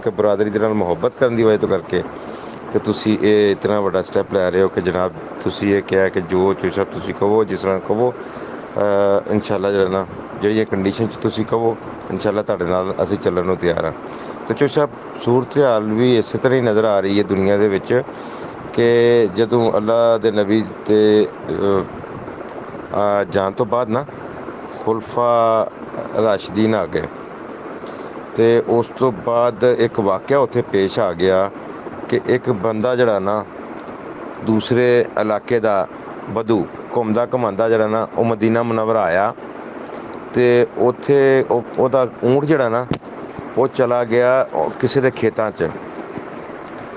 ਕਿ ਬਰਾਦਰੀ ਦੇ ਨਾਲ ਮੁਹੱਬਤ ਕਰਨ ਦੀ ਵਜ੍ਹਾ ਤੋਂ ਕਰਕੇ ਤੇ ਤੁਸੀਂ ਇਹ ਇਤਨਾ ਵੱਡਾ ਸਟੈਪ ਲੈ ਰਹੇ ਹੋ ਕਿ ਜਨਾਬ ਤੁਸੀਂ ਇਹ ਕਿਹਾ ਕਿ ਜੋ ਚੀਜ਼ਾਂ ਤੁਸੀਂ ਕਹੋ ਜਿਸ ਤਰ੍ਹਾਂ ਕਹੋ ਇਨਸ਼ਾਅੱਲਾ ਜਿਹੜਾ ਨਾ ਜਿਹੜੀਆਂ ਕੰਡੀਸ਼ਨ 'ਚ ਤੁਸੀਂ ਕਹੋ ਇਨਸ਼ਾਅੱਲਾ ਤੁਹਾਡੇ ਨਾਲ ਅਸੀਂ ਚੱਲਣ ਨੂੰ ਤਿਆਰ ਹਾਂ। ਤੇ ਚੋ ਸਾਹਿਬ ਸੂਰਤ ਹਾਲ ਵੀ ਇਸੇ ਤਰ੍ਹਾਂ ਹੀ ਨਜ਼ਰ ਆ ਰਹੀ ਹੈ ਦੁਨੀਆ ਦੇ ਵਿੱਚ ਕਿ ਜਦੋਂ ਅੱਲਾ ਦੇ ਨਬੀ ਤੇ ਜਾਣ ਤੋਂ ਬਾਅਦ ਨਾ ਖੁਲਫਾ ਰਾਸ਼ਦੀਨ ਆ ਗਏ ਤੇ ਉਸ ਤੋਂ ਬਾਅਦ ਇੱਕ ਵਾਕਿਆ ਉੱਥੇ ਪੇਸ਼ ਆ ਗਿਆ ਕਿ ਇੱਕ ਬੰਦਾ ਜਿਹੜਾ ਨਾ ਦੂਸਰੇ ਇਲਾਕੇ ਦਾ ਬਦੂ ਘੁੰਮਦਾ ਘੁਮਾਉਂਦਾ ਜਿਹੜਾ ਨਾ ਉਹ ਮਦੀਨਾ ਮੁਨੱਵਰਾ ਆਇਆ ਤੇ ਉੱਥੇ ਉਹਦਾ ਊਂਟ ਜਿਹੜਾ ਨਾ ਉਹ ਚਲਾ ਗਿਆ ਕਿਸੇ ਦੇ ਖੇਤਾਂ 'ਚ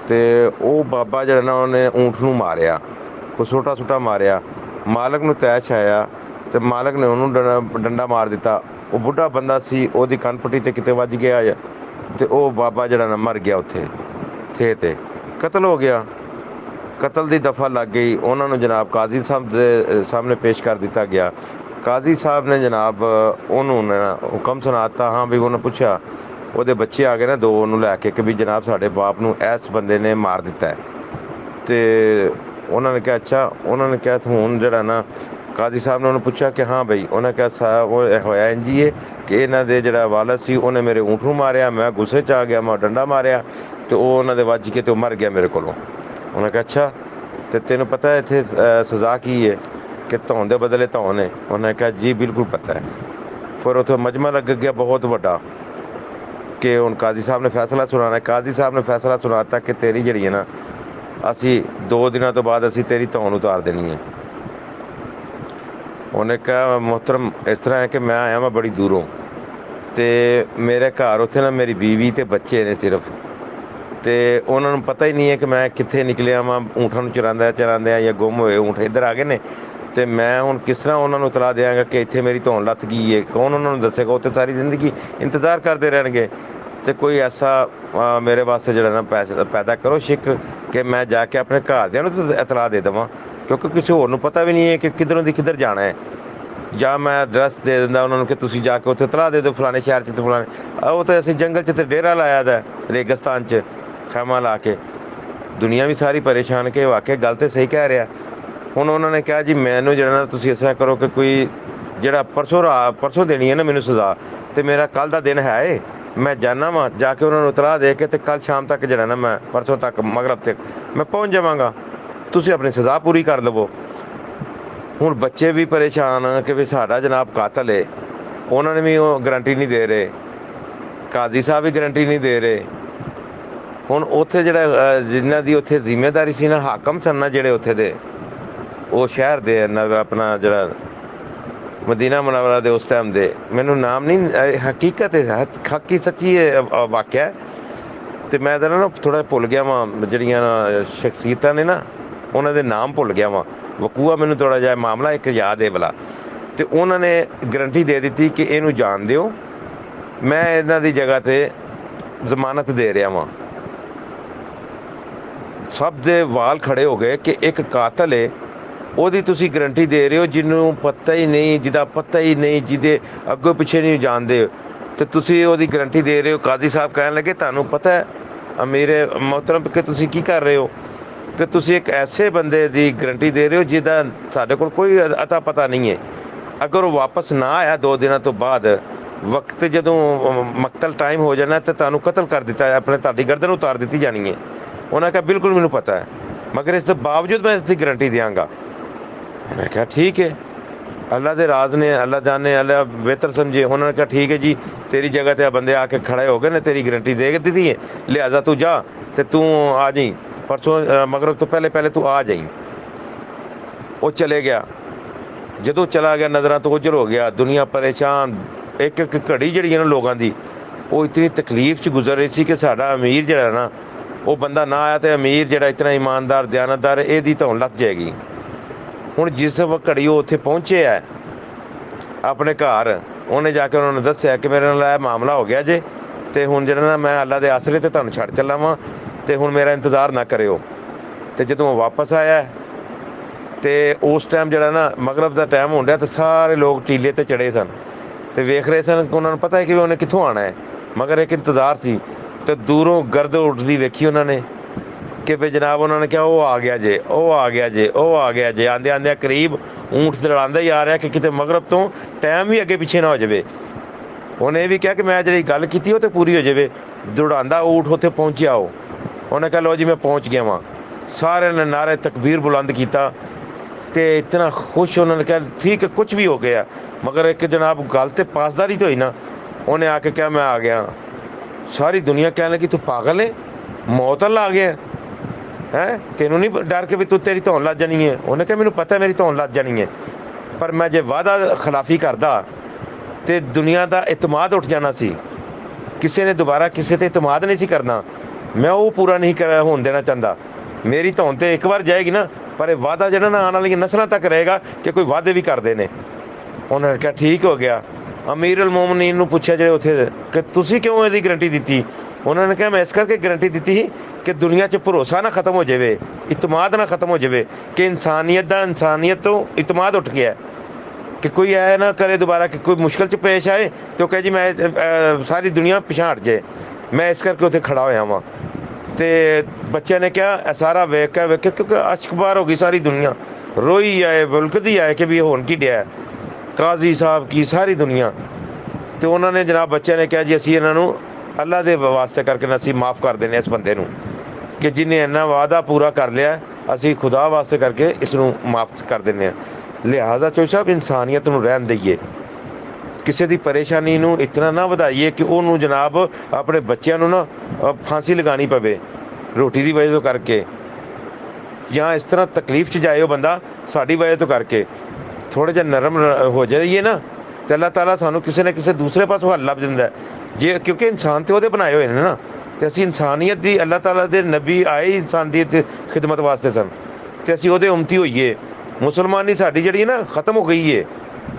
ਤੇ ਉਹ ਬਾਬਾ ਜਿਹੜਾ ਨਾ ਉਹਨੇ ਊਂਟ ਨੂੰ ਮਾਰਿਆ, ਕੋਈ ਛੋਟਾ ਮਾਰਿਆ। ਮਾਲਕ ਨੂੰ ਤੈਸ਼ ਆਇਆ ਤੇ ਮਾਲਕ ਨੇ ਉਹਨੂੰ ਡੰਡਾ ਮਾਰ ਦਿੱਤਾ। ਉਹ ਬੁੱਢਾ ਬੰਦਾ ਸੀ, ਉਹਦੀ ਕੰਨ ਪੱਟੀ ਤੇ ਕਿਤੇ ਵੱਜ ਗਿਆ ਤੇ ਉਹ ਬਾਬਾ ਜਿਹੜਾ ਨਾ ਮਰ ਗਿਆ ਉੱਥੇ ਤੇ ਕਤਲ ਹੋ ਗਿਆ। ਕਤਲ ਦੀ ਦਫਾ ਲੱਗ ਗਈ। ਉਹਨਾਂ ਨੂੰ ਜਨਾਬ ਕਾਜ਼ੀ ਸਾਹਿਬ ਦੇ ਸਾਹਮਣੇ ਪੇਸ਼ ਕਰ ਦਿੱਤਾ ਗਿਆ। ਕਾਜ਼ੀ ਸਾਹਿਬ ਨੇ ਜਨਾਬ ਉਹਨੂੰ ਹੁਕਮ ਸੁਣਾਤਾ। ਹਾਂ ਵੀ ਉਹਨੇ ਪੁੱਛਿਆ, ਉਹਦੇ ਬੱਚੇ ਆ ਗਏ ਨਾ ਦੋ, ਉਹਨੂੰ ਲੈ ਕੇ ਕਿ ਵੀ ਜਨਾਬ ਸਾਡੇ ਬਾਪ ਨੂੰ ਇਸ ਬੰਦੇ ਨੇ ਮਾਰ ਦਿੱਤਾ ਹੈ। ਤੇ ਉਹਨਾਂ ਨੇ ਕਿਹਾ ਅੱਛਾ। ਉਹਨਾਂ ਨੇ ਕਿਹਾ ਹੁਣ ਜਿਹੜਾ ਨਾ ਕਾਜ਼ੀ ਸਾਹਿਬ ਨੇ ਉਹਨੂੰ ਪੁੱਛਿਆ ਕਿ ਹਾਂ ਬਈ, ਉਹਨੇ ਕਿਹਾ ਸਾਹਿਬ ਉਹ ਹੋਇਆ ਇੰਝ ਹੀ ਹੈ ਕਿ ਇਹਨਾਂ ਦੇ ਜਿਹੜਾ ਵਾਲਦ ਸੀ ਉਹਨੇ ਮੇਰੇ ਊਂਟ ਨੂੰ ਮਾਰਿਆ, ਮੈਂ ਗੁੱਸੇ 'ਚ ਆ ਗਿਆ, ਮੈਂ ਡੰਡਾ ਮਾਰਿਆ ਤੇ ਉਹ ਉਹਨਾਂ ਦੇ ਵੱਜ ਕੇ ਤੇ ਉਹ ਮਰ ਗਿਆ ਮੇਰੇ ਕੋਲੋਂ। ਉਹਨੇ ਕਿਹਾ ਅੱਛਾ ਤੇ ਤੈਨੂੰ ਪਤਾ ਇੱਥੇ ਸਜ਼ਾ ਕੀ ਹੈ ਕਿ ਧੌਣ ਦੇ ਬਦਲੇ ਧੌਣ ਹੈ? ਉਹਨੇ ਕਿਹਾ ਜੀ ਬਿਲਕੁਲ ਪਤਾ ਹੈ। ਫਿਰ ਉੱਥੇ ਮਜਮਾ ਲੱਗ ਗਿਆ ਬਹੁਤ ਵੱਡਾ ਕਿ ਹੁਣ ਕਾਜ਼ੀ ਸਾਹਿਬ ਨੇ ਫੈਸਲਾ ਸੁਣਾਉਣਾ। ਕਾਜ਼ੀ ਸਾਹਿਬ ਨੇ ਫੈਸਲਾ ਸੁਣਾਤਾ ਕਿ ਤੇਰੀ ਜਿਹੜੀ ਹੈ ਨਾ ਅਸੀਂ 2 ਦਿਨਾਂ ਤੋਂ ਬਾਅਦ ਅਸੀਂ ਤੇਰੀ ਧੌਣ ਉਤਾਰ ਦੇਣੀ ਹੈ। ਉਹਨੇ ਕਿਹਾ ਮੁਹਤਰਮ ਇਸ ਤਰ੍ਹਾਂ ਹੈ ਕਿ ਮੈਂ ਆਇਆ ਮੈਂ ਬੜੀ ਦੂਰੋਂ ਤੇ ਮੇਰੇ ਘਰ ਉੱਥੇ ਨਾ ਮੇਰੀ ਬੀਵੀ ਤੇ ਬੱਚੇ ਨੇ ਸਿਰਫ, ਤੇ ਉਹਨਾਂ ਨੂੰ ਪਤਾ ਹੀ ਨਹੀਂ ਹੈ ਕਿ ਮੈਂ ਕਿੱਥੇ ਨਿਕਲਿਆ ਵਾਂ। ਊਂਠਾਂ ਨੂੰ ਚਰਾਉਂਦਾ ਜਾਂ ਗੁੰਮ ਹੋਏ ਊਂਠ ਇੱਧਰ ਆ ਗਏ ਨੇ ਤੇ ਮੈਂ ਹੁਣ ਕਿਸ ਤਰ੍ਹਾਂ ਉਹਨਾਂ ਨੂੰ ਇਤਲਾਹ ਦਿਆਂਗਾ ਕਿ ਇੱਥੇ ਮੇਰੀ ਧੌਣ ਲੱਥ ਗਈ ਹੈ? ਕੌਣ ਉਹਨਾਂ ਨੂੰ ਦੱਸੇਗਾ? ਉੱਥੇ ਸਾਰੀ ਜ਼ਿੰਦਗੀ ਇੰਤਜ਼ਾਰ ਕਰਦੇ ਰਹਿਣਗੇ। ਤੇ ਕੋਈ ਐਸਾ ਮੇਰੇ ਵਾਸਤੇ ਜਿਹੜਾ ਨਾ ਪੈਦਾ ਕਰੋ ਸ਼ਿਕ ਕਿ ਮੈਂ ਜਾ ਕੇ ਆਪਣੇ ਘਰਦਿਆਂ ਨੂੰ ਇਤਲਾਹ ਦੇ ਦੇਵਾਂ, ਕਿਉਂਕਿ ਕਿਸੇ ਹੋਰ ਨੂੰ ਪਤਾ ਵੀ ਨਹੀਂ ਹੈ ਕਿ ਕਿੱਧਰੋਂ ਦੀ ਕਿੱਧਰ ਜਾਣਾ ਹੈ। ਜਾਂ ਮੈਂ ਐਡਰੈਸ ਦੇ ਦਿੰਦਾ ਉਹਨਾਂ ਨੂੰ ਕਿ ਤੁਸੀਂ ਜਾ ਕੇ ਉੱਥੇ ਇਤਲਾਹ ਦੇ ਦਿਓ ਫਲਾਣੇ ਸ਼ਹਿਰ 'ਚ ਤੇ ਫਲਾਣੇ। ਉਹ ਤਾਂ ਅਸੀਂ ਜੰਗਲ 'ਚ ਤੇ ਡੇਰਾ ਲਾਇਆ ਦਾ ਰੇਗਿਸਤਾਨ 'ਚ ਖੈਮਾ ਲਾ ਕੇ। ਦੁਨੀਆ ਵੀ ਸਾਰੀ ਪਰੇਸ਼ਾਨ ਕਿ ਵਾਕਿਆ ਗੱਲ ਤਾਂ ਸਹੀ ਕਹਿ ਰਿਹਾ। ਹੁਣ ਉਹਨਾਂ ਨੇ ਕਿਹਾ ਜੀ ਮੈਨੂੰ ਜਿਹੜਾ ਨਾ ਤੁਸੀਂ ਇਸ ਤਰ੍ਹਾਂ ਕਰੋ ਕਿ ਕੋਈ ਜਿਹੜਾ ਪਰਸੋਂ ਦੇਣੀ ਹੈ ਨਾ ਮੈਨੂੰ ਸਜ਼ਾ, ਤੇ ਮੇਰਾ ਕੱਲ੍ਹ ਦਾ ਦਿਨ ਹੈ ਮੈਂ ਜਾਣਾ ਵਾ, ਜਾ ਕੇ ਉਹਨਾਂ ਨੂੰ ਇਤਲਾਹ ਦੇ ਕੇ ਤੇ ਕੱਲ੍ਹ ਸ਼ਾਮ ਤੱਕ ਜਿਹੜਾ ਨਾ ਮੈਂ ਪਰਸੋਂ ਤੱਕ ਮਗਰਬ ਤੱਕ ਮੈਂ ਪਹੁੰਚ ਜਾਵਾਂਗਾ, ਤੁਸੀਂ ਆਪਣੀ ਸਜ਼ਾ ਪੂਰੀ ਕਰ ਲਵੋ। ਹੁਣ ਬੱਚੇ ਵੀ ਪਰੇਸ਼ਾਨ ਕਿ ਵੀ ਸਾਡਾ ਜਨਾਬ ਕਾਤਲ ਹੈ, ਉਹਨਾਂ ਨੇ ਵੀ ਉਹ ਗਰੰਟੀ ਨਹੀਂ ਦੇ ਰਹੇ, ਕਾਜ਼ੀ ਸਾਹਿਬ ਵੀ ਗਰੰਟੀ ਨਹੀਂ ਦੇ ਰਹੇ। ਹੁਣ ਉੱਥੇ ਜਿਹੜਾ ਜਿਨ੍ਹਾਂ ਦੀ ਉੱਥੇ ਜ਼ਿੰਮੇਦਾਰੀ ਸੀ ਨਾ, ਹਾਕਮ ਸਨ ਨਾ ਜਿਹੜੇ ਉੱਥੇ ਦੇ, ਉਹ ਸ਼ਹਿਰ ਦੇ ਆਪਣਾ ਜਿਹੜਾ ਮਦੀਨਾ ਮੁਨੱਵਰਾ ਦੇ ਉਸ ਟਾਈਮ ਦੇ, ਮੈਨੂੰ ਨਾਮ ਨਹੀਂ, ਹਕੀਕਤ ਹੈ ਹੱਕੀ ਸੱਚੀ ਵਾਕਿਆ। ਤੇ ਮੈਂ ਤਾਂ ਨਾ ਥੋੜ੍ਹਾ ਭੁੱਲ ਗਿਆ ਵਾਂ ਜਿਹੜੀਆਂ ਸ਼ਖਸੀਅਤਾਂ ਨੇ ਨਾ ਉਹਨਾਂ ਦੇ ਨਾਮ ਭੁੱਲ ਗਿਆ ਵਾਂ। ਵਕੂਆ ਮੈਨੂੰ ਥੋੜ੍ਹਾ ਜਿਹਾ ਮਾਮਲਾ ਇੱਕ ਯਾਦ ਹੈ ਵਾਲਾ। ਤੇ ਉਹਨਾਂ ਨੇ ਗਰੰਟੀ ਦੇ ਦਿੱਤੀ ਕਿ ਇਹਨੂੰ ਜਾਣ ਦਿਓ, ਮੈਂ ਇਹਨਾਂ ਦੀ ਜਗ੍ਹਾ 'ਤੇ ਜ਼ਮਾਨਤ ਦੇ ਰਿਹਾ ਵਾਂ। ਸਭ ਦੇ ਵਾਲ ਖੜੇ ਹੋ ਗਏ ਕਿ ਇੱਕ ਕਾਤਲ ਹੈ, ਉਹਦੀ ਤੁਸੀਂ ਗਰੰਟੀ ਦੇ ਰਹੇ ਹੋ ਜਿਹਨੂੰ ਪਤਾ ਹੀ ਨਹੀਂ, ਜਿਹਦਾ ਪਤਾ ਹੀ ਨਹੀਂ, ਜਿਹਦੇ ਅੱਗੋਂ ਪਿੱਛੇ ਨਹੀਂ ਜਾਣਦੇ, ਤੇ ਤੁਸੀਂ ਉਹਦੀ ਗਰੰਟੀ ਦੇ ਰਹੇ ਹੋ। ਕਾਜ਼ੀ ਸਾਹਿਬ ਕਹਿਣ ਲੱਗੇ ਤੁਹਾਨੂੰ ਪਤਾ ਹੈ ਮੇਰੇ ਮੁਹਤਰਮ ਕਿ ਤੁਸੀਂ ਕੀ ਕਰ ਰਹੇ ਹੋ, ਕਿ ਤੁਸੀਂ ਇੱਕ ਐਸੇ ਬੰਦੇ ਦੀ ਗਰੰਟੀ ਦੇ ਰਹੇ ਹੋ ਜਿਹਦਾ ਸਾਡੇ ਕੋਲ ਕੋਈ ਅਤਾ ਪਤਾ ਨਹੀਂ ਹੈ। ਅਗਰ ਉਹ ਵਾਪਸ ਨਾ ਆਇਆ 2 ਦਿਨਾਂ ਤੋਂ ਬਾਅਦ, ਵਕਤ ਜਦੋਂ ਮਕਤਲ ਟਾਈਮ ਹੋ ਜਾਣਾ ਤਾਂ ਤੁਹਾਨੂੰ ਕਤਲ ਕਰ ਦਿੱਤਾ, ਤੁਹਾਡੀ ਗਰਦਨ ਉਤਾਰ ਦਿੱਤੀ ਜਾਣੀ ਹੈ। ਉਹਨਾਂ ਕਿਹਾ ਬਿਲਕੁਲ ਮੈਨੂੰ ਪਤਾ ਹੈ, ਮਗਰ ਇਸ ਦੇ ਬਾਵਜੂਦ ਮੈਂ ਇਸ ਦੀ ਗਰੰਟੀ ਦਿਆਂਗਾ। ਮੈਂ ਕਿਹਾ ਠੀਕ ਹੈ, ਅੱਲਾ ਦੇ ਰਾਜ਼ ਨੇ, ਅੱਲਾ ਜਾਣੇ, ਅੱਲਾ ਬਿਹਤਰ ਸਮਝੇ। ਉਹਨਾਂ ਨੇ ਕਿਹਾ ਠੀਕ ਹੈ ਜੀ, ਤੇਰੀ ਜਗ੍ਹਾ 'ਤੇ ਬੰਦੇ ਆ ਕੇ ਖੜੇ ਹੋ ਗਏ ਨੇ, ਤੇਰੀ ਗਰੰਟੀ ਦੇ ਦਿੱਤੀ ਹੈ, ਲਿਹਾਜ਼ਾ ਤੂੰ ਜਾ ਤੇ ਤੂੰ ਆ ਜਾਈਂ ਪਰਸੋਂ ਮਗਰਬ ਤੋਂ ਪਹਿਲੇ ਤੂੰ ਆ ਜਾਈਂ। ਉਹ ਚਲੇ ਗਿਆ। ਜਦੋਂ ਚਲਾ ਗਿਆ ਨਜ਼ਰਾਂ ਤੋਂ ਉਜਲ ਹੋ ਗਿਆ, ਦੁਨੀਆ ਪਰੇਸ਼ਾਨ। ਇੱਕ ਘੜੀ ਜਿਹੜੀ ਹੈ ਨਾ ਲੋਕਾਂ ਦੀ ਉਹ ਇਤਨੀ ਤਕਲੀਫ 'ਚ ਗੁਜ਼ਰ ਰਹੀ ਸੀ ਕਿ ਸਾਡਾ ਅਮੀਰ ਜਿਹੜਾ ਨਾ ਉਹ ਬੰਦਾ ਨਾ ਆਇਆ ਤੇ ਅਮੀਰ ਜਿਹੜਾ ਇਤਨਾ ਇਮਾਨਦਾਰ ਦਿਆਨਤਦਾਰ ਇਹਦੀ ਧੌਣ ਲੱਗ ਜਾਏਗੀ। ਹੁਣ ਜਿਸ ਘੜੀ ਉਹ ਉੱਥੇ ਪਹੁੰਚੇ ਹੈ ਆਪਣੇ ਘਰ, ਉਹਨੇ ਜਾ ਕੇ ਉਹਨਾਂ ਨੂੰ ਦੱਸਿਆ ਕਿ ਮੇਰੇ ਨਾਲ ਇਹ ਮਾਮਲਾ ਹੋ ਗਿਆ ਜੇ, ਤੇ ਹੁਣ ਜਿਹੜਾ ਨਾ ਮੈਂ ਅੱਲਾ ਦੇ ਆਸਰੇ ਤੇ ਤੁਹਾਨੂੰ ਛੱਡ ਚੱਲਾ ਵਾਂ ਤੇ ਹੁਣ ਮੇਰਾ ਇੰਤਜ਼ਾਰ ਨਾ ਕਰਿਓ। ਤੇ ਜਦੋਂ ਉਹ ਵਾਪਸ ਆਇਆ ਤੇ ਉਸ ਟਾਈਮ ਜਿਹੜਾ ਨਾ ਮਗਰਬ ਦਾ ਟਾਈਮ ਹੋਣ ਡਿਆ ਤੇ ਸਾਰੇ ਲੋਕ ਟੀਲੇ ਤੇ ਚੜੇ ਸਨ ਤੇ ਵੇਖ ਰਹੇ ਸਨ ਕਿ ਉਹਨਾਂ ਨੂੰ ਪਤਾ ਹੈ ਕਿ ਉਹਨੇ ਕਿੱਥੋਂ ਆਉਣਾ ਹੈ, ਮਗਰ ਇੱਕ ਇੰਤਜ਼ਾਰ ਸੀ। ਤੇ ਦੂਰੋਂ ਗਰਦ ਉੱਠਦੀ ਵੇਖੀ ਉਹਨਾਂ ਨੇ ਕਿ ਵੀ ਜਨਾਬ ਉਹਨਾਂ ਨੇ ਕਿਹਾ ਉਹ ਆ ਗਿਆ ਜੇ, ਉਹ ਆ ਗਿਆ ਜੇ, ਉਹ ਆ ਗਿਆ ਜੇ। ਆਂਦੇ ਆਂਦੇ ਕਰੀਬ ਊਂਠ ਦੜਾਉਂਦਾ ਹੀ ਆ ਰਿਹਾ ਕਿ ਕਿਤੇ ਮਗਰਬ ਤੋਂ ਟਾਈਮ ਵੀ ਅੱਗੇ ਪਿੱਛੇ ਨਾ ਹੋ ਜਾਵੇ। ਉਹਨੇ ਇਹ ਵੀ ਕਿਹਾ ਕਿ ਮੈਂ ਜਿਹੜੀ ਗੱਲ ਕੀਤੀ ਉਹ ਤੇ ਪੂਰੀ ਹੋ ਜਾਵੇ। ਦੌੜਾਉਂਦਾ ਊਠ ਉੱਥੇ ਪਹੁੰਚਿਆ। ਉਹਨੇ ਕਿਹਾ ਲਓ ਜੀ ਮੈਂ ਪਹੁੰਚ ਗਿਆ ਵਾਂ। ਸਾਰਿਆਂ ਨੇ ਨਾਰੇ ਤਕਬੀਰ ਬੁਲੰਦ ਕੀਤਾ ਤੇ ਇਤਨਾ ਖੁਸ਼। ਉਹਨਾਂ ਨੇ ਕਿਹਾ ਠੀਕ ਹੈ ਕੁਝ ਵੀ ਹੋ ਗਿਆ, ਮਗਰ ਇੱਕ ਜਨਾਬ ਗੱਲ ਤੇ ਪਾਸਦਾਰੀ ਤੋਂ ਹੋਈ ਨਾ। ਉਹਨੇ ਆ ਕੇ ਕਿਹਾ ਮੈਂ ਆ ਗਿਆ। ਸਾਰੀ ਦੁਨੀਆ ਕਹਿਣ ਲੱਗੀ ਤੂੰ ਪਾਗਲ ਹੈ, ਮੌਤ ਵੱਲ ਆ ਗਿਆ ਹੈ, ਤੈਨੂੰ ਨਹੀਂ ਡਰ ਕੇ ਵੀ ਤੂੰ ਤੇਰੀ ਧੌਣ ਲੱਗ ਜਾਣੀ ਹੈ। ਉਹਨੇ ਕਿਹਾ ਮੈਨੂੰ ਪਤਾ ਮੇਰੀ ਧੌਣ ਲੱਗ ਜਾਣੀ ਹੈ, ਪਰ ਮੈਂ ਜੇ ਵਾਅਦਾ ਖਿਲਾਫੀ ਕਰਦਾ ਤੇ ਦੁਨੀਆ ਦਾ ਇਤਮਾਦ ਉੱਠ ਜਾਣਾ ਸੀ। ਕਿਸੇ ਨੇ ਦੁਬਾਰਾ ਕਿਸੇ ਤੇ ਇਤਮਾਦ ਨਹੀਂ ਸੀ ਕਰਨਾ। ਮੈਂ ਉਹ ਪੂਰਾ ਨਹੀਂ ਹੋਣ ਦੇਣਾ ਚਾਹੁੰਦਾ। ਮੇਰੀ ਧੌਣ ਤੇ ਇੱਕ ਵਾਰ ਜਾਏਗੀ ਨਾ, ਪਰ ਇਹ ਵਾਅਦਾ ਜਿਹੜਾ ਨਾ ਆਉਣ ਵਾਲੀਆਂ ਨਸਲਾਂ ਤੱਕ ਰਹੇਗਾ ਕਿ ਕੋਈ ਵਾਅਦੇ ਵੀ ਕਰਦੇ ਨੇ। ਉਹਨਾਂ ਨੇ ਕਿਹਾ ਠੀਕ ਹੋ ਗਿਆ। ਅਮੀਰ ਉਲ ਮੋਮਨੀਨ ਨੂੰ ਪੁੱਛਿਆ ਜਿਹੜੇ ਉੱਥੇ ਕਿ ਤੁਸੀਂ ਕਿਉਂ ਇਹਦੀ ਗਰੰਟੀ ਦਿੱਤੀ? ਉਹਨਾਂ ਨੇ ਕਿਹਾ ਮੈਂ ਇਸ ਕਰਕੇ ਗਰੰਟੀ ਦਿੱਤੀ ਸੀ ਕਿ ਦੁਨੀਆ 'ਚ ਭਰੋਸਾ ਨਾ ਖਤਮ ਹੋ ਜਾਵੇ, ਇਤਮਾਦ ਨਾ ਖਤਮ ਹੋ ਜਾਵੇ, ਕਿ ਇਨਸਾਨੀਅਤ ਤੋਂ ਇਤਮਾਦ ਉੱਠ ਗਿਆ, ਕਿ ਕੋਈ ਐ ਨਾ ਕਰੇ ਦੁਬਾਰਾ ਕਿ ਕੋਈ ਮੁਸ਼ਕਿਲ 'ਚ ਪੇਸ਼ ਆਏ ਤੇ ਉਹ ਕਹੇ ਜੀ ਮੈਂ ਸਾਰੀ ਦੁਨੀਆ ਪਿਛਾਂਹ ਹਟ ਜਾਏ। ਮੈਂ ਇਸ ਕਰਕੇ ਉੱਥੇ ਖੜਾ ਹੋਇਆ ਵਾਂ। ਤੇ ਬੱਚਿਆਂ ਨੇ ਕਿਹਾ ਇਹ ਸਾਰਾ ਵੇਖਿਆ ਕਿਉਂਕਿ ਅਸ਼ਕਬਾਰ ਹੋ ਗਈ ਸਾਰੀ ਦੁਨੀਆ, ਰੋਈ ਆਏ ਬੁਲਕਦੀ ਆਏ ਕਿ ਵੀ ਹੋਣ ਕੀ ਡਿਆ, ਕਾਜ਼ੀ ਸਾਹਿਬ ਕੀ ਸਾਰੀ ਦੁਨੀਆ। ਤੇ ਉਹਨਾਂ ਨੇ ਜਨਾਬ ਬੱਚਿਆਂ ਨੇ ਕਿਹਾ ਜੀ ਅਸੀਂ ਇਹਨਾਂ ਨੂੰ ਅੱਲਾ ਦੇ ਵਾਸਤੇ ਕਰਕੇ ਨਾ ਅਸੀਂ ਮਾफ़ ਕਰ ਦਿੰਦੇ ਇਸ ਬੰਦੇ ਨੂੰ, ਕਿ ਜਿਹਨੇ ਇੰਨਾ ਵਾਅਦਾ ਪੂਰਾ ਕਰ ਲਿਆ ਅਸੀਂ ਖੁਦਾ ਵਾਸਤੇ ਕਰਕੇ ਇਸ ਨੂੰ ਮਾफ़ ਕਰ ਦਿੰਦੇ ਹਾਂ। ਲਿਹਾਜ਼ਾ ਚੋਈ ਸਾਹਿਬ ਇਨਸਾਨੀਅਤ ਨੂੰ ਰਹਿਣ ਦਈਏ, ਕਿਸੇ ਦੀ ਪਰੇਸ਼ਾਨੀ ਨੂੰ ਇਤਨਾ ਨਾ ਵਧਾਈਏ ਕਿ ਉਹਨੂੰ ਜਨਾਬ ਆਪਣੇ ਬੱਚਿਆਂ ਨੂੰ ਨਾ ਫਾਂਸੀ ਲਗਾਉਣੀ ਪਵੇ ਰੋਟੀ ਦੀ ਵਜ੍ਹਾ ਤੋਂ ਕਰਕੇ, ਜਾਂ ਇਸ ਤਰ੍ਹਾਂ ਤਕਲੀਫ 'ਚ ਜਾਏ ਉਹ ਬੰਦਾ ਸਾਡੀ ਵਜ੍ਹਾ ਤੋਂ ਕਰਕੇ। ਥੋੜ੍ਹਾ ਜਿਹਾ ਨਰਮ ਹੋ ਜਾਈਏ ਨਾ ਤੇ ਅੱਲਾਹ ਤਾਲਾ ਸਾਨੂੰ ਕਿਸੇ ਨਾ ਕਿਸੇ ਦੂਸਰੇ ਪਾਸੋਂ ਹੱਲ ਲੱਭ ਦਿੰਦਾ ਜੇ, ਕਿਉਂਕਿ ਇਨਸਾਨ ਤੇ ਉਹਦੇ ਬਣਾਏ ਹੋਏ ਨੇ ਨਾ। ਤੇ ਅਸੀਂ ਇਨਸਾਨੀਅਤ ਦੀ, ਅੱਲਾਹ ਤਾਲਾ ਦੇ ਨਬੀ ਆਏ ਇਨਸਾਨ ਦੀ ਖਿਦਮਤ ਵਾਸਤੇ ਸਨ ਤੇ ਅਸੀਂ ਉਹਦੇ ਉਮਤੀ ਹੋਈਏ। ਮੁਸਲਮਾਨੀ ਸਾਡੀ ਜਿਹੜੀ ਹੈ ਨਾ ਖਤਮ ਹੋ ਗਈ ਹੈ।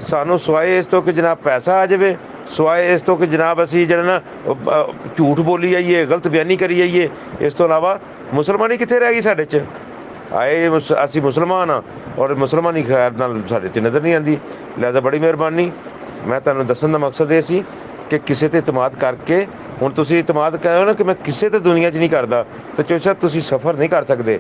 ਸਾਨੂੰ ਸਿਵਾਏ ਇਸ ਤੋਂ ਕਿ ਜਨਾਬ ਪੈਸਾ ਆ ਜਾਵੇ, ਸਿਵਾਏ ਇਸ ਤੋਂ ਕਿ ਜਨਾਬ ਅਸੀਂ ਜਿਹੜਾ ਨਾ ਝੂਠ ਬੋਲੀ ਜਾਈਏ, ਗਲਤ ਬਿਆਨੀ ਕਰੀ ਜਾਈਏ, ਇਸ ਤੋਂ ਇਲਾਵਾ ਮੁਸਲਮਾਨੀ ਕਿੱਥੇ ਰਹਿ ਗਈ ਸਾਡੇ 'ਚ? ਆਏ ਅਸੀਂ ਮੁਸਲਮਾਨ ਹਾਂ ਔਰ ਮੁਸਲਮਾਨੀ ਖੈਰ ਨਾਲ ਸਾਡੇ 'ਚ ਨਜ਼ਰ ਨਹੀਂ ਆਉਂਦੀ। ਲਿਹਾਜ਼ਾ ਬੜੀ ਮਿਹਰਬਾਨੀ, ਮੈਂ ਤੁਹਾਨੂੰ ਦੱਸਣ ਦਾ ਮਕਸਦ ਇਹ ਸੀ ਕਿ ਕਿਸੇ 'ਤੇ ਇਤਮਾਦ ਕਰਕੇ, ਹੁਣ ਤੁਸੀਂ ਇਤਮਾਦ ਕਰੋ ਨਾ ਕਿ ਮੈਂ ਕਿਸੇ 'ਤੇ ਦੁਨੀਆ 'ਚ ਨਹੀਂ ਕਰਦਾ, ਤਾਂ ਚੋਸ਼ਾ ਤੁਸੀਂ ਸਫ਼ਰ ਨਹੀਂ ਕਰ ਸਕਦੇ,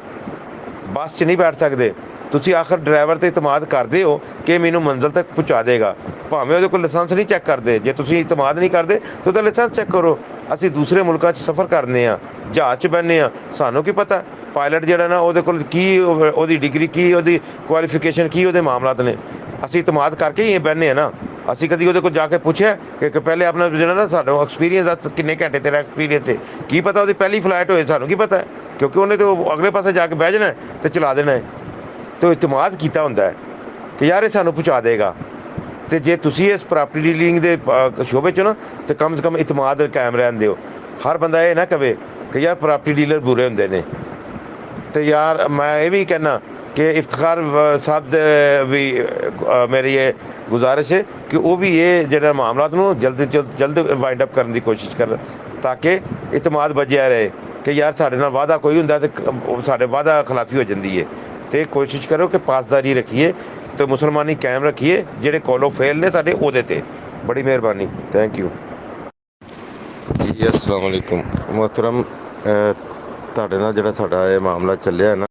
ਬੱਸ 'ਚ ਨਹੀਂ ਬੈਠ ਸਕਦੇ। ਤੁਸੀਂ ਆਖਰ ਡਰਾਈਵਰ 'ਤੇ ਇਤਮਾਦ ਕਰਦੇ ਹੋ ਕਿ ਮੈਨੂੰ ਮੰਜ਼ਿਲ ਤੱਕ ਪਹੁੰਚਾ ਦੇਗਾ, ਭਾਵੇਂ ਉਹਦੇ ਕੋਲ ਲਾਇਸੈਂਸ ਨਹੀਂ ਚੈੱਕ ਕਰਦੇ। ਜੇ ਤੁਸੀਂ ਇਤਮਾਦ ਨਹੀਂ ਕਰਦੇ ਤਾਂ ਉਹਦਾ ਲਾਇਸੈਂਸ ਚੈੱਕ ਕਰੋ। ਅਸੀਂ ਦੂਸਰੇ ਮੁਲਕਾਂ 'ਚ ਸਫ਼ਰ ਕਰਨੇ ਆ, ਜਹਾਜ਼ 'ਚ ਬਹਿੰਦੇ ਹਾਂ, ਸਾਨੂੰ ਕੀ ਪਤਾ ਪਾਇਲਟ ਜਿਹੜਾ ਨਾ ਉਹਦੇ ਕੋਲ ਕੀ, ਉਹਦੀ ਡਿਗਰੀ ਕੀ, ਉਹਦੀ ਕੁਆਲੀਫਿਕੇਸ਼ਨ ਕੀ, ਉਹਦੇ ਮਾਮਲਾਤ ਨੇ। ਅਸੀਂ ਇਤਮਾਦ ਕਰਕੇ ਹੀ ਬਹਿੰਦੇ ਹਾਂ ਨਾ। ਅਸੀਂ ਕਦੀ ਉਹਦੇ ਕੋਲ ਜਾ ਕੇ ਪੁੱਛਿਆ ਕਿ ਪਹਿਲੇ ਆਪਣਾ ਜਿਹੜਾ ਨਾ ਸਾਡਾ ਐਕਸਪੀਰੀਅੰਸ ਦਾ ਕਿੰਨੇ ਘੰਟੇ ਤੇਰਾ ਐਕਸਪੀਰੀਅੰਸ ਹੈ, ਕੀ ਪਤਾ ਉਹਦੀ ਪਹਿਲੀ ਫਲਾਈਟ ਹੋਏ, ਸਾਨੂੰ ਕੀ ਪਤਾ, ਕਿਉਂਕਿ ਉਹਨੇ ਤਾਂ ਅਗਲੇ ਪਾਸੇ ਜਾ ਕੇ ਬਹਿ ਜਾਣਾ ਅਤੇ ਚਲਾ ਦੇਣਾ ਹੈ। ਤੇ ਇਤਮਾਦ ਕੀਤਾ ਹੁੰਦਾ ਹੈ ਕਿ ਯਾਰ ਇਹ ਸਾਨੂੰ ਪਹੁੰਚਾ ਦੇਗਾ। ਤੇ ਜੇ ਤੁਸੀਂ ਇਸ ਪ੍ਰਾਪਰਟੀ ਡੀਲਿੰਗ ਦੇ ਸ਼ੋਬੇ 'ਚ ਨਾ ਤਾਂ ਕਮ ਸੇ ਕਮ ਇਤਮਾਦ ਕਾਇਮ ਰਹਿਣ ਦਿਓ। ਹਰ ਬੰਦਾ ਇਹ ਨਾ ਕਵੇ ਕਿ ਯਾਰ ਪ੍ਰਾਪਰਟੀ ਡੀਲਰ ਬੁਰੇ ਹੁੰਦੇ ਨੇ। ਤੇ ਯਾਰ ਮੈਂ ਇਹ ਵੀ ਕਹਿਣਾ ਕਿ ਇਫਤਖਾਰ ਸਾਹਿਬ ਦੇ ਵੀ ਮੇਰੀ ਇਹ ਗੁਜ਼ਾਰਿਸ਼ ਹੈ ਕਿ ਉਹ ਵੀ ਇਹ ਜਿਹੜਾ ਮਾਮਲਾਤ ਨੂੰ ਜਲਦ ਵਾਈਂਡ ਅਪ ਕਰਨ ਦੀ ਕੋਸ਼ਿਸ਼ ਕਰਨ, ਤਾਂ ਕਿ ਇਤਮਾਦ ਬਚਿਆ ਰਹੇ ਕਿ ਯਾਰ ਸਾਡੇ ਨਾਲ ਵਾਅਦਾ ਕੋਈ ਹੁੰਦਾ ਤੇ ਸਾਡੇ ਵਾਅਦਾ ਖਿਲਾਫੀ ਹੋ ਜਾਂਦੀ ਹੈ। ਤੇ ਕੋਸ਼ਿਸ਼ ਕਰੋ ਕਿ ਪਾਸਦਾਰੀ ਰੱਖੀਏ ਤੇ ਮੁਸਲਮਾਨੀ ਕਾਇਮ ਰੱਖੀਏ। ਜਿਹੜੇ ਕੋਲੋਂ ਫੇਲ ਨੇ ਸਾਡੇ ਉਹਦੇ ਤੇ। ਬੜੀ ਮਿਹਰਬਾਨੀ, ਥੈਂਕ ਯੂ ਜੀ। ਅਸਲਾਮ ਵਾਲੇਕੁਮ ਮੁਹਤਰਮ, ਤੁਹਾਡੇ ਨਾਲ ਜਿਹੜਾ ਸਾਡਾ ਇਹ ਮਾਮਲਾ ਚੱਲਿਆ ਨਾ